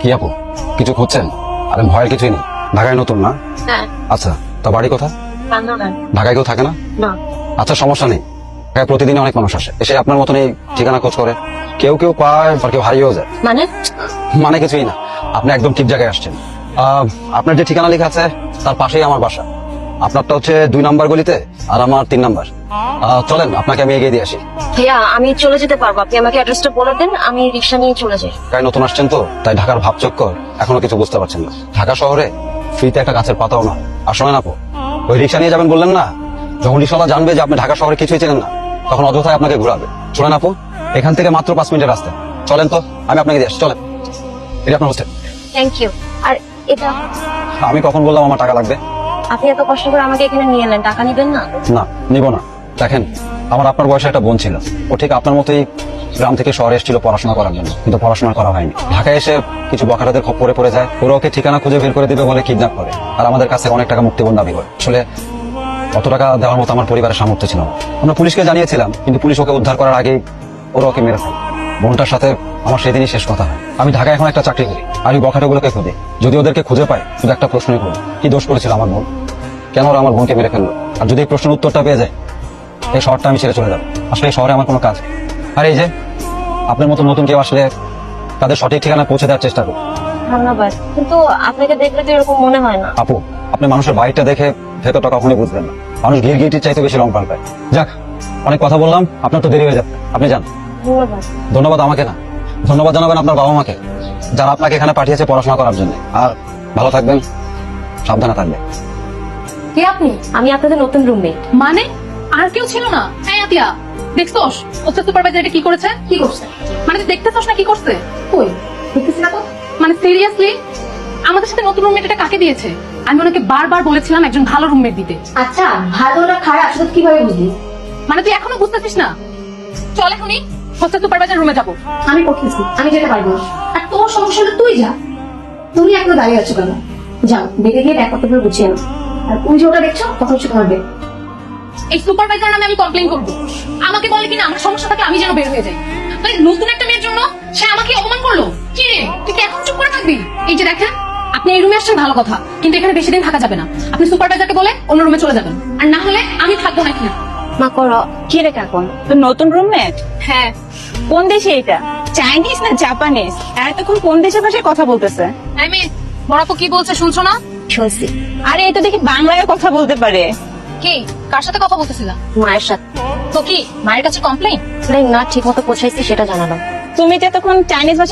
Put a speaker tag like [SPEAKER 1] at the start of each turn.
[SPEAKER 1] কি আপু কিছু খুঁজছেন? আরে ভয়ের কিছুই নেই, ঢাকায় নতুন না?
[SPEAKER 2] হ্যাঁ।
[SPEAKER 1] আচ্ছা, তো বাড়ি কোথা?
[SPEAKER 2] বান্দরবান।
[SPEAKER 1] ঢাকায় কেউ থাকে না?
[SPEAKER 2] না।
[SPEAKER 1] আচ্ছা সমস্যা নেই, ঢাকায় প্রতিদিন অনেক মানুষ আসে, এসে আপনার মতন এই ঠিকানা খোঁজ করে, কেউ কেউ পায় আর কেউ হারিয়েও যায়।
[SPEAKER 2] মানে?
[SPEAKER 1] মানে কিছুই না, আপনি একদম ঠিক জায়গায় আসছেন। আপনার যে ঠিকানা লেখা আছে তার পাশেই আমার বাসা। আপনারটা হচ্ছে 2 নাম্বার গলিতে আর আমার 3 নাম্বার। চলেন আপনাকে আমি এগিয়ে দিয়ে আসি।
[SPEAKER 2] ভাইয়া আমি চলে যেতে পারবো, আপনি আমাকে অ্যাড্রেসটা বলে দেন, আমি রিক্সা নিয়ে চলে যাই।
[SPEAKER 1] ঢাকায় নতুন আসছেন তো তাই ঢাকার ভাব চক্কর এখনো কিছু বুঝতে পারছেন না। ঢাকা শহরে ফ্রিতে একটা গাছের পাতাও না। আর শোনেন আপু, ওই রিক্সা নিয়ে যাবেন বললেন না, যখন রিক্সাওয়ালা জানবে যে আপনি ঢাকা শহরে কিছুই চেনেন না তখন অযথায় আপনাকে ঘুরাবে। শোনেন আপু, এখান থেকে মাত্র 5 মিনিটের রাস্তা। চলেন তো, আমি আপনাকে দিয়ে আসছি, চলেন। এটা আপনার হোস্টেল।
[SPEAKER 2] Thank you. আর এটা
[SPEAKER 1] আমি কখন বললাম আমার টাকা লাগবে?
[SPEAKER 2] আপনি এত কষ্ট করে আমাকে এখানে নিয়ে এলেন, টাকা নিবেন না?
[SPEAKER 1] না, নিব না। দেখেন, আমার আপনার বয়সে একটা বোন ছিল, ও ঠিক আপনার মতোই গ্রাম থেকে শহরে এসেছিল পড়াশোনা করার জন্য, কিন্তু পড়াশোনা করা হয়নি। ঢাকায় এসে কিছু বখাটাদের খপ্পরে পড়ে যায়, ওরা ওকে ঠিকানা খুঁজে বের করে দিবে বলে কিডন্যাপ করে, আর আমাদের কাছে অনেক টাকা মুক্তিপণ দাবি করে। আসলে অত টাকা দেওয়ার মতো আমার পরিবারের সামর্থ্য ছিল না। আমরা পুলিশকে জানিয়েছিলাম, কিন্তু পুলিশ ওকে উদ্ধার করার আগেই ওরা ওকে মেরে ফেলে। বোনটার সাথে আমার সেদিনই শেষ কথা হয়। আমি ঢাকায় এখন একটা চাকরি করি আর ওই বখাটাগুলোকে খুঁজে, যদি ওদেরকে খুঁজে পাই শুধু একটা প্রশ্নই করি, কি দোষ করেছিল আমার বোন, কেন ওরা আমার বোনকে মেরে ফেললো? আর যদি এই প্রশ্নের উত্তরটা পেয়ে যায়, এই শহরটা আমি ছেড়ে চলে যাবো। আসলে এই শহরে আমার কোনো কাজ নেই। আর এই যে আপনার মতো নতুন কেউ আসলে তাদের সঠিক ঠিকানা পৌঁছে দেওয়ার চেষ্টা করুন।
[SPEAKER 2] ধন্যবাদ, কিন্তু আপনাকে দেখলে তো এরকম মনে হয় না।
[SPEAKER 1] আপু, আপনি মানুষের বাইকটা দেখে ভেতরটা কখনোই বুঝবেন না। মানুষ গিরগিটির চাইতে বেশি রং পান পায়। যাক, অনেক কথা বললাম, আপনার তো দেরি হয়ে যাবে, আপনি যান।
[SPEAKER 2] ধন্যবাদ।
[SPEAKER 1] ধন্যবাদ আমাকে না, ধন্যবাদ জানাবেন আপনার বাবা মাকে, যারা আপনাকে এখানে পাঠিয়েছে পড়াশোনা করার জন্য। আর ভালো থাকবেন, সাবধানে থাকবেন।
[SPEAKER 3] কে আপনি?
[SPEAKER 2] আমি আপনাদের নতুন রুমমেট।
[SPEAKER 3] মানে আর কেউ ছিল না? হ্যাঁ আতিয়া, দেখছোস ওস্তাদ সুপারভাইজার এটা কি করেছে? কি করছে মানে তুই দেখতেছস না কি করছে? কই দেখতেছিস না তো? মানে সিরিয়াসলি আমাদের সাথে নতুন রুমমেট এটা কাকে দিয়েছে? আমি ওনাকে বারবার বলেছিলাম একজন ভালো রুমমেট দিতে।
[SPEAKER 2] আচ্ছা, ভালো না খারাপ সেটা কিভাবে বুঝলি?
[SPEAKER 3] মানে তুই এখনো বুঝতেছিস না? চল এখনই হোস্টেল সুপারভাইজার রুমে যাবো।
[SPEAKER 4] আমি করতেছি, আমি যেতে পারবো না। আর তোর সমস্যা হলে তুই যা, তুমি এখনো দাঁড়িয়ে আছো কেন? যাও, বেগে গিয়ে ব্যাপারটা গুছিয়ে নাও। আর তুমি যে ওটা দেখছো তখন হচ্ছে তোমার বেগ।
[SPEAKER 3] এই সুপারভাইজার নামে আমি কমপ্লেইন করবো। আমাকে বলে কিনা আমার সমস্যা থাকলে আমি যেন বের হয়ে যাই। মানে নতুন একটা মেয়ের জন্য সে আমাকে অপমান করলো। কি রে, তুই কি এখন চুপ করে থাকবি? এই যে দেখেন, আপনি এই রুমে আসছেন ভালো কথা, কিন্তু এখানে বেশি দিন থাকা যাবে না। আপনি সুপারভাইজারকে বলে অন্য রুমে চলে যাবেন, আর না হলে আমি থাকবো না এখানে।
[SPEAKER 2] মা করো কি রে কাকুন?
[SPEAKER 5] তো নতুন রুমমেট?
[SPEAKER 3] হ্যাঁ।
[SPEAKER 5] কোন দেশে এটা? চাইনিজ না জাপানিজ? আর এতক্ষণ কোন দেশের ভাষায় কথা বলতেছে?
[SPEAKER 3] আই মিন বড়াপু কি বলছে শুনছো না?
[SPEAKER 2] শুনছি।
[SPEAKER 5] আরে এই তো দেখি বাংলায় কথা বলতে পারে।
[SPEAKER 3] কি কার সাথে কথা বলতেছিলা?
[SPEAKER 2] মায়ের সাথে।
[SPEAKER 3] তো কি মায়ের কাছে কমপ্লেইন?
[SPEAKER 2] না, ঠিক মতো পৌঁছাইছি সেটা জানালাম।
[SPEAKER 5] তুমি যে তখন চাইনিজ ভাষা